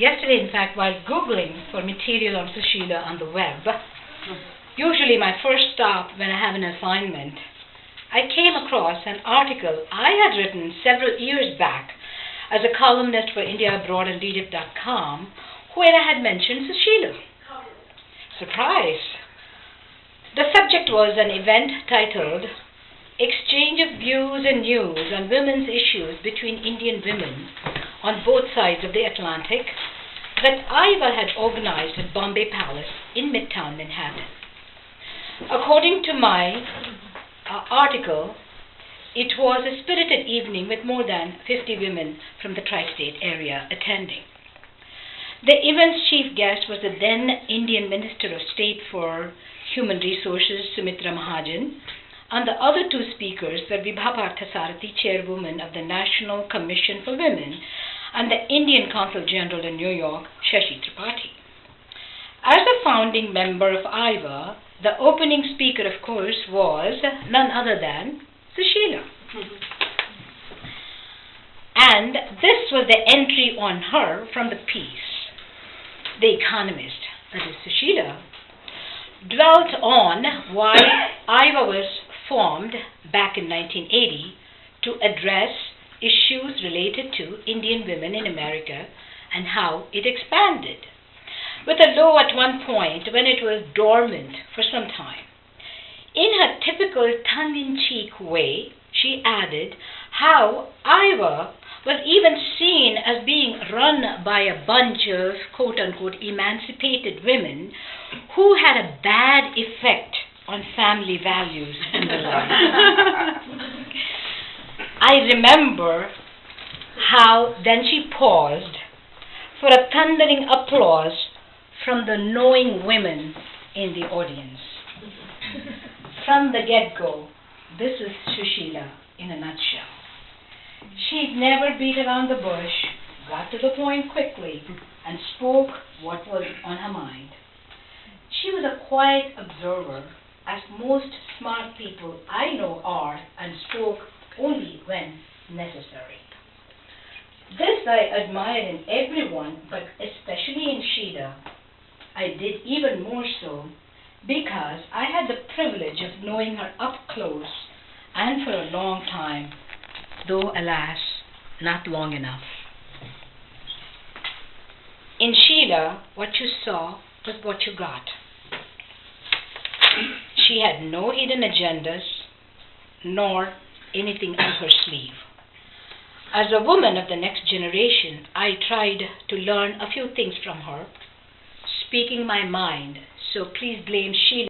yesterday, in fact, while Googling for material on Sushila on the web, usually my first stop when I have an assignment, I came across an article I had written several years back as a columnist for IndiaAbroad and where I had mentioned Sushila. Surprise! The subject was an event titled Exchange of Views and News on Women's Issues between Indian Women on both sides of the Atlantic that Iva had organized at Bombay Palace in Midtown Manhattan. According to my article, it was a spirited evening with more than 50 women from the tri-state area attending. The event's chief guest was the then Indian Minister of State for Human Resources, Sumitra Mahajan, and the other two speakers were Vibha Parthasarathi, chairwoman of the National Commission for Women, and the Indian Consul General in New York, Shashi Tripathi. As a founding member of IVA, the opening speaker, of course, was none other than Sushila. And this was the entry on her from the piece. The Economist, that is Sushila, dwelt on why IVA was formed back in 1980 to address issues related to Indian women in America and how it expanded, with a low at one point when it was dormant for some time. In her typical tongue-in-cheek way, she added how Iowa was even seen as being run by a bunch of quote-unquote emancipated women who had a bad effect on family values in the life. I remember how then she paused for a thundering applause from the knowing women in the audience. From the get-go, this is Sushila in a nutshell. She'd never beat around the bush, got to the point quickly, and spoke what was on her mind. She was a quiet observer, as most smart people I know are, and spoke only when necessary. This I admired in everyone, but especially in Sheila. I did even more so because I had the privilege of knowing her up close and for a long time, though alas, not long enough. In Sheila, what you saw was what you got. She had no hidden agendas, nor anything up her sleeve. As a woman of the next generation, I tried to learn a few things from her, speaking my mind, so please blame Sheila